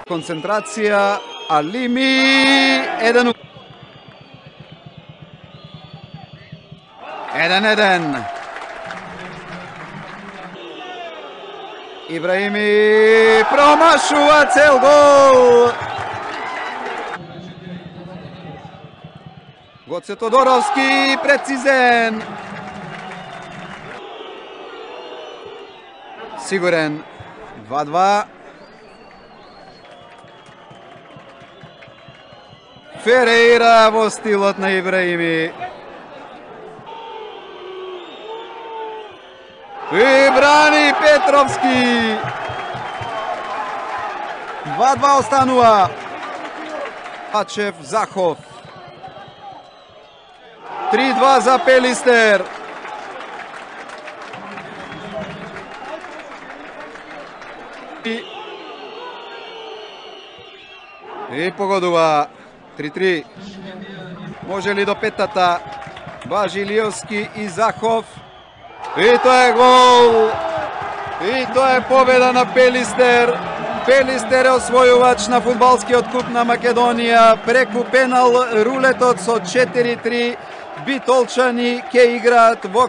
Концентрација, Алими, 1-1. 1-1. Ибраими промашува цел гол. Гоце Тодоровски, прецизен. Сигурен, 2-2. Ферейра во стилот на Ибраими. И брани Петровски. 2-2 останува. Ачев, Захов. 3-2 за Пелистер. И погодува. 3-3. Може ли до петата? Бажилиовски и Захов. И тоа е гол. И тоа е победа на Пелистер. Пелистер е освојувач на фудбалскиот куп на Македонија. Преку пенал рулетот со 4-3. Битолчани ќе играат во